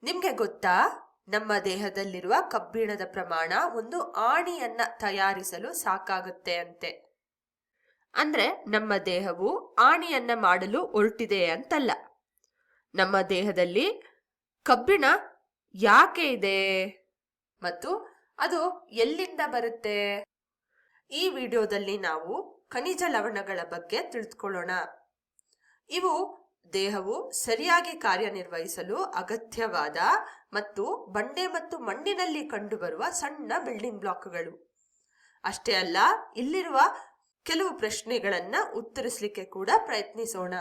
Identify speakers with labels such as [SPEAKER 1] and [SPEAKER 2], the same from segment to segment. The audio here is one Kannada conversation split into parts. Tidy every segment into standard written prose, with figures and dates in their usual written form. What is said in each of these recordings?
[SPEAKER 1] ನಿಮ್ಗೆ ಗೊತ್ತಾ, ನಮ್ಮ ದೇಹದಲ್ಲಿರುವ ಕಬ್ಬಿಣದ ಪ್ರಮಾಣ ಒಂದು ಆಣಿಯನ್ನ ತಯಾರಿಸಲು ಸಾಕಾಗುತ್ತೆ ಅಂತೆ. ಅಂದ್ರೆ ನಮ್ಮ ದೇಹವು ಆಣಿಯನ್ನ ಮಾಡಲು ಹೊರಟಿದೆ ಅಂತಲ್ಲ. ನಮ್ಮ ದೇಹದಲ್ಲಿ ಕಬ್ಬಿಣ ಯಾಕೆ ಇದೆ ಮತ್ತು ಅದು ಎಲ್ಲಿಂದ ಬರುತ್ತೆ? ಈ ವಿಡಿಯೋದಲ್ಲಿ ನಾವು ಖನಿಜ ಲವಣಗಳ ಬಗ್ಗೆ ತಿಳಿದುಕೊಳ್ಳೋಣ. ಇವು ದೇಹವು ಸರಿಯಾಗಿ ಕಾರ್ಯನಿರ್ವಹಿಸಲು ಅಗತ್ಯವಾದ ಮತ್ತು ಬಂಡೆ ಮತ್ತು ಮಣ್ಣಿನಲ್ಲಿ ಕಂಡುಬರುವ ಸಣ್ಣ ಬಿಲ್ಡಿಂಗ್ ಬ್ಲಾಕ್ಗಳು. ಅಷ್ಟೇ ಅಲ್ಲ, ಇಲ್ಲಿರುವ ಕೆಲವು ಪ್ರಶ್ನೆಗಳನ್ನ ಉತ್ತರಿಸಲಿಕ್ಕೆ ಕೂಡ ಪ್ರಯತ್ನಿಸೋಣ.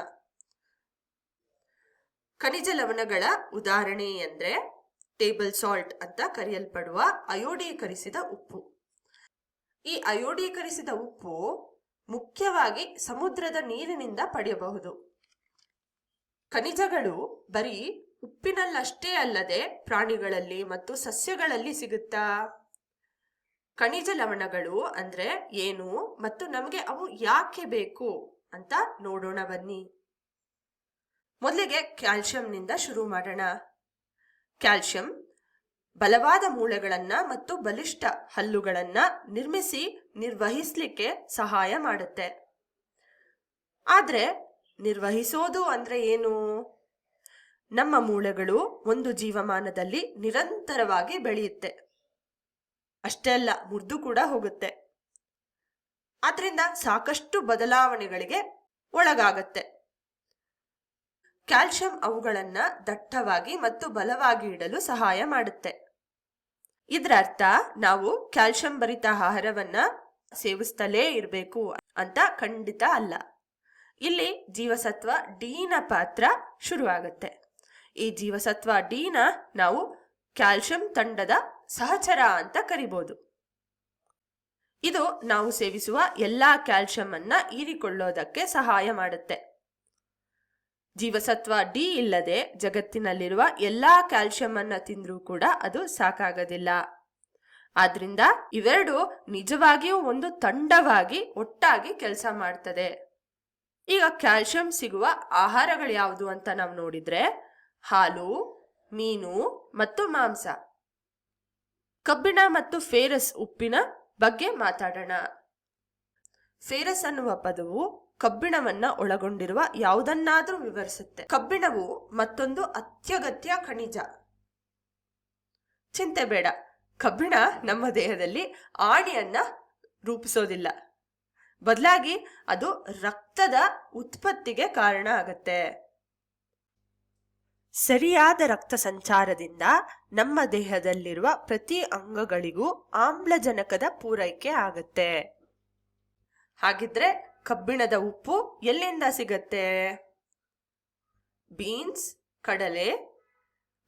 [SPEAKER 1] ಖನಿಜ ಲವಣಗಳ ಉದಾಹರಣೆ ಎಂದ್ರೆ ಟೇಬಲ್ ಸಾಲ್ಟ್ ಅಂತ ಕರೆಯಲ್ಪಡುವ ಅಯೋಡೀಕರಿಸಿದ ಉಪ್ಪು. ಈ ಅಯೋಡೀಕರಿಸಿದ ಉಪ್ಪು ಮುಖ್ಯವಾಗಿ ಸಮುದ್ರದ ನೀರಿನಿಂದ ಪಡೆಯಬಹುದು. ಖನಿಜಗಳು ಬರೀ ಉಪ್ಪಿನಲ್ಲಷ್ಟೇ ಅಲ್ಲದೆ ಪ್ರಾಣಿಗಳಲ್ಲಿ ಮತ್ತು ಸಸ್ಯಗಳಲ್ಲಿ ಸಿಗುತ್ತಾ? ಖನಿಜ ಲವಣಗಳು ಅಂದ್ರೆ ಏನು ಮತ್ತು ನಮಗೆ ಅವು ಯಾಕೆ ಬೇಕು ಅಂತ ನೋಡೋಣ ಬನ್ನಿ. ಮೊದಲಿಗೆ ಕ್ಯಾಲ್ಸಿಯಂನಿಂದ ಶುರು ಮಾಡೋಣ. ಕ್ಯಾಲ್ಸಿಯಂ ಬಲವಾದ ಮೂಳೆಗಳನ್ನ ಮತ್ತು ಬಲಿಷ್ಠ ಹಲ್ಲುಗಳನ್ನ ನಿರ್ವಹಿಸಲಿಕ್ಕೆ ಸಹಾಯ ಮಾಡುತ್ತೆ. ಆದ್ರೆ ನಿರ್ವಹಿಸೋದು ಅಂದ್ರೆ ಏನು? ನಮ್ಮ ಮೂಳೆಗಳು ಒಂದು ಜೀವಮಾನದಲ್ಲಿ ನಿರಂತರವಾಗಿ ಬೆಳೆಯುತ್ತೆ. ಅಷ್ಟೇ ಅಲ್ಲ, ಮುರಿದು ಕೂಡ ಹೋಗುತ್ತೆ. ಆದ್ರಿಂದ ಸಾಕಷ್ಟು ಬದಲಾವಣೆಗಳಿಗೆ ಒಳಗಾಗತ್ತೆ. ಕ್ಯಾಲ್ಸಿಯಂ ಅವುಗಳನ್ನ ದಟ್ಟವಾಗಿ ಮತ್ತು ಬಲವಾಗಿ ಇಡಲು ಸಹಾಯ ಮಾಡುತ್ತೆ. ಇದರ ಅರ್ಥ ನಾವು ಕ್ಯಾಲ್ಸಿಯಂ ಭರಿತ ಆಹಾರವನ್ನ ಸೇವಿಸ್ತಲೇ ಇರಬೇಕು ಅಂತ ಖಂಡಿತ ಅಲ್ಲ. ಇಲ್ಲಿ ಜೀವಸತ್ವ ಡಿನ ಪಾತ್ರ ಶುರುವಾಗುತ್ತೆ. ಈ ಜೀವಸತ್ವ ಡಿನ ನಾವು ಕ್ಯಾಲ್ಸಿಯಂ ತಂಡದ ಸಹಚರ ಅಂತ ಕರಿಬಹುದು. ಇದು ನಾವು ಸೇವಿಸುವ ಎಲ್ಲಾ ಕ್ಯಾಲ್ಸಿಯಂ ಅನ್ನ ಹೀರಿಕೊಳ್ಳೋದಕ್ಕೆ ಸಹಾಯ ಮಾಡುತ್ತೆ. ಜೀವಸತ್ವ ಡಿ ಇಲ್ಲದೆ ಜಗತ್ತಿನಲ್ಲಿರುವ ಎಲ್ಲಾ ಕ್ಯಾಲ್ಸಿಯಂ ಅನ್ನ ತಿಂದ್ರೂ ಕೂಡ ಅದು ಸಾಕಾಗೋದಿಲ್ಲ. ಆದ್ರಿಂದ ಇವೆರಡು ನಿಜವಾಗಿಯೂ ಒಂದು ತಂಡವಾಗಿ ಒಟ್ಟಾಗಿ ಕೆಲಸ ಮಾಡ್ತದೆ. ಈಗ ಕ್ಯಾಲ್ಸಿಯಂ ಸಿಗುವ ಆಹಾರಗಳು ಯಾವುದು ಅಂತ ನಾವು ನೋಡಿದ್ರೆ ಹಾಲು, ಮೀನು ಮತ್ತು ಮಾಂಸ. ಕಬ್ಬಿಣ ಮತ್ತು ಫೆರಸ್ ಉಪ್ಪಿನ ಬಗ್ಗೆ ಮಾತಾಡೋಣ. ಫೆರಸ್ ಅನ್ನುವ ಪದವು ಕಬ್ಬಿಣವನ್ನ ಒಳಗೊಂಡಿರುವ ಯಾವುದನ್ನಾದ್ರೂ ವಿವರಿಸುತ್ತೆ. ಕಬ್ಬಿಣವು ಮತ್ತೊಂದು ಅತ್ಯಗತ್ಯ ಖನಿಜ. ಚಿಂತೆ ಬೇಡ, ಕಬ್ಬಿಣ ನಮ್ಮ ದೇಹದಲ್ಲಿ ಆಣಿಯನ್ನ ರೂಪಿಸೋದಿಲ್ಲ. ಬದಲಾಗಿ ಅದು ರಕ್ತದ ಉತ್ಪತ್ತಿಗೆ ಕಾರಣ ಆಗತ್ತೆ. ಸರಿಯಾದ ರಕ್ತ ಸಂಚಾರದಿಂದ ನಮ್ಮ ದೇಹದಲ್ಲಿರುವ ಪ್ರತಿ ಅಂಗಗಳಿಗೂ ಆಮ್ಲಜನಕದ ಪೂರೈಕೆ ಆಗತ್ತೆ. ಹಾಗಿದ್ರೆ ಕಬ್ಬಿಣದ ಉಪ್ಪು ಎಲ್ಲಿಂದ ಸಿಗತ್ತೆ? ಬೀನ್ಸ್, ಕಡಲೆ,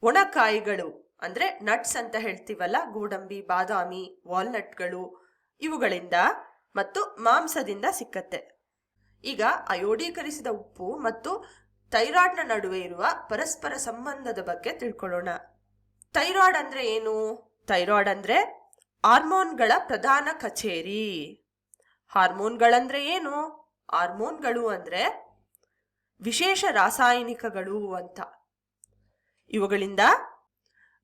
[SPEAKER 1] ಒಣಕಾಯಿಗಳು ಅಂದ್ರೆ ನಟ್ಸ್ ಅಂತ ಹೇಳ್ತೀವಲ್ಲ, ಗೋಡಂಬಿ, ಬಾದಾಮಿ, ವಾಲ್ನಟ್ಗಳು, ಇವುಗಳಿಂದ ಮತ್ತು ಮಾಂಸದಿಂದ ಸಿಕ್ಕತ್ತೆ. ಈಗ ಅಯೋಡೀಕರಿಸಿದ ಉಪ್ಪು ಮತ್ತು ಥೈರಾಯ್ಡ್ನ ನಡುವೆ ಇರುವ ಪರಸ್ಪರ ಸಂಬಂಧದ ಬಗ್ಗೆ ತಿಳ್ಕೊಳ್ಳೋಣ. ಥೈರಾಯ್ಡ್ ಅಂದ್ರೆ ಏನು? ಥೈರಾಯ್ಡ್ ಅಂದ್ರೆ ಹಾರ್ಮೋನ್ಗಳ ಪ್ರಧಾನ ಕಚೇರಿ. ಹಾರ್ಮೋನ್ಗಳಂದ್ರೆ ಏನು? ಹಾರ್ಮೋನ್ಗಳು ಅಂದ್ರೆ ವಿಶೇಷ ರಾಸಾಯನಿಕಗಳು ಅಂತ. ಇವುಗಳಿಂದ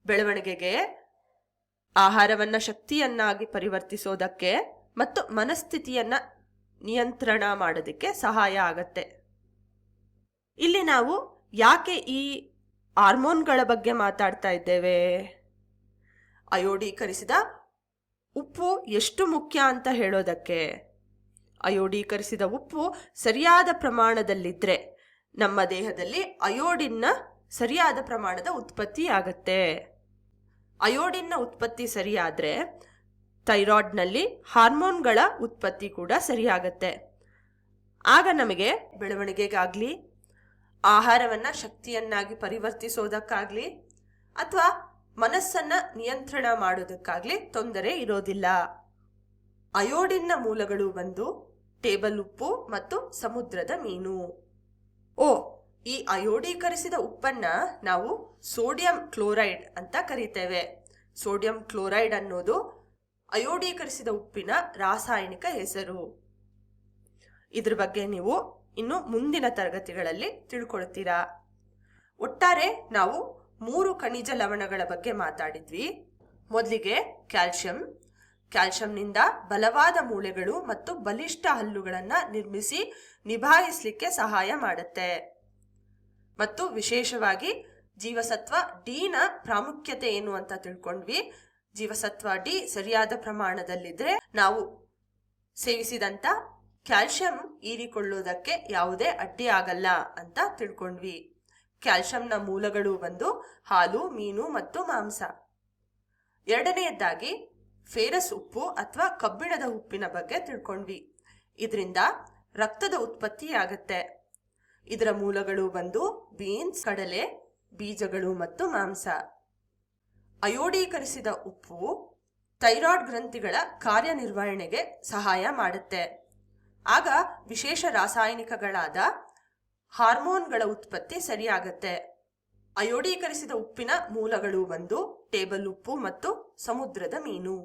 [SPEAKER 1] ಬೆಳವಣಿಗೆಗೆ, ಆಹಾರವನ್ನ ಶಕ್ತಿಯನ್ನಾಗಿ ಪರಿವರ್ತಿಸೋದಕ್ಕೆ ಮತ್ತು ಮನಸ್ಥಿತಿಯನ್ನ ನಿಯಂತ್ರಣ ಮಾಡೋದಕ್ಕೆ ಸಹಾಯ ಆಗತ್ತೆ. ಇಲ್ಲಿ ನಾವು ಯಾಕೆ ಈ ಹಾರ್ಮೋನ್ಗಳ ಬಗ್ಗೆ ಮಾತಾಡ್ತಾ ಇದ್ದೇವೆ? ಅಯೋಡೀಕರಿಸಿದ ಉಪ್ಪು ಎಷ್ಟು ಮುಖ್ಯ ಅಂತ ಹೇಳೋದಕ್ಕೆ. ಅಯೋಡೀಕರಿಸಿದ ಉಪ್ಪು ಸರಿಯಾದ ಪ್ರಮಾಣದಲ್ಲಿದ್ರೆ ನಮ್ಮ ದೇಹದಲ್ಲಿ ಅಯೋಡಿನ್ನ ಸರಿಯಾದ ಪ್ರಮಾಣದ ಉತ್ಪತ್ತಿ ಆಗತ್ತೆ. ಅಯೋಡಿನ್ನ ಉತ್ಪತ್ತಿ ಸರಿಯಾದ್ರೆ ಥೈರಾಯ್ಡ್ನಲ್ಲಿ ಹಾರ್ಮೋನ್ಗಳ ಉತ್ಪತ್ತಿ ಕೂಡ ಸರಿಯಾಗತ್ತೆ. ಆಗ ನಮಗೆ ಬೆಳವಣಿಗೆಗಾಗ್ಲಿ, ಆಹಾರವನ್ನ ಶಕ್ತಿಯನ್ನಾಗಿ ಪರಿವರ್ತಿಸೋದಕ್ಕಾಗ್ಲಿ ಅಥವಾ ಮನಸ್ಸನ್ನ ನಿಯಂತ್ರಣ ಮಾಡೋದಕ್ಕಾಗ್ಲಿ ತೊಂದರೆ ಇರೋದಿಲ್ಲ. ಅಯೋಡಿನ್ನ ಮೂಲಗಳು ಬಂದು ಟೇಬಲ್ ಉಪ್ಪು ಮತ್ತು ಸಮುದ್ರದ ಮೀನು. ಈ ಅಯೋಡೀಕರಿಸಿದ ಉಪ್ಪನ್ನ ನಾವು ಸೋಡಿಯಂ ಕ್ಲೋರೈಡ್ ಅಂತ ಕರಿತೇವೆ. ಸೋಡಿಯಂ ಕ್ಲೋರೈಡ್ ಅನ್ನೋದು ಅಯೋಡೀಕರಿಸಿದ ಉಪ್ಪಿನ ರಾಸಾಯನಿಕ ಹೆಸರು. ಇದ್ರ ಬಗ್ಗೆ ನೀವು ಇನ್ನು ಮುಂದಿನ ತರಗತಿಗಳಲ್ಲಿ ತಿಳ್ಕೊಳ್ತೀರಾ. ಒಟ್ಟಾರೆ ನಾವು 3 ಖನಿಜ ಲವಣಗಳ ಬಗ್ಗೆ ಮಾತಾಡಿದ್ವಿ. ಮೊದಲಿಗೆ ಕ್ಯಾಲ್ಸಿಯಂ. ಕ್ಯಾಲ್ಸಿಯಂನಿಂದ ಬಲವಾದ ಮೂಳೆಗಳು ಮತ್ತು ಬಲಿಷ್ಠ ಹಲ್ಲುಗಳನ್ನ ನಿರ್ಮಿಸಿ ನಿಭಾಯಿಸಲಿಕ್ಕೆ ಸಹಾಯ ಮಾಡುತ್ತೆ. ಮತ್ತು ವಿಶೇಷವಾಗಿ ಜೀವಸತ್ವ ಡಿ ನ ಪ್ರಾಮುಖ್ಯತೆ ಏನು ಅಂತ ತಿಳ್ಕೊಂಡ್ವಿ. ಜೀವಸತ್ವ ಡಿ ಸರಿಯಾದ ಪ್ರಮಾಣದಲ್ಲಿದ್ರೆ ನಾವು ಸೇವಿಸಿದಂತ ಕ್ಯಾಲ್ಸಿಯಂ ಹೀರಿಕೊಳ್ಳುವುದಕ್ಕೆ ಯಾವುದೇ ಅಡ್ಡಿ ಆಗಲ್ಲ ಅಂತ ತಿಳ್ಕೊಂಡ್ವಿ. ಕ್ಯಾಲ್ಸಿಯಂನ ಮೂಲಗಳು ಬಂದು ಹಾಲು, ಮೀನು ಮತ್ತು ಮಾಂಸ. ಎರಡನೆಯದಾಗಿ ಫೆರಸ್ ಉಪ್ಪು ಅಥವಾ ಕಬ್ಬಿಣದ ಉಪ್ಪಿನ ಬಗ್ಗೆ ತಿಳ್ಕೊಂಡ್ವಿ. ಇದರಿಂದ ರಕ್ತದ ಉತ್ಪತ್ತಿಯಾಗತ್ತೆ. ಇದರ ಮೂಲಗಳು ಬಂದು ಬೀನ್ಸ್, ಕಡಲೆ ಬೀಜಗಳು ಮತ್ತು ಮಾಂಸ. ಅಯೋಡೀಕರಿಸಿದ ಉಪ್ಪು ಥೈರಾಯ್ಡ್ ಗ್ರಂಥಿಗಳ ಕಾರ್ಯನಿರ್ವಹಣೆಗೆ ಸಹಾಯ ಮಾಡುತ್ತೆ. ಆಗ ವಿಶೇಷ ರಾಸಾಯನಿಕಗಳಾದ ಹಾರ್ಮೋನ್ಗಳ ಉತ್ಪತ್ತಿ ಸರಿಯಾಗತ್ತೆ. ಅಯೋಡೀಕರಿಸಿದ ಉಪ್ಪಿನ ಮೂಲಗಳು ಬಂದು ಟೇಬಲ್ ಉಪ್ಪು ಮತ್ತು ಸಮುದ್ರದ ಮೀನು.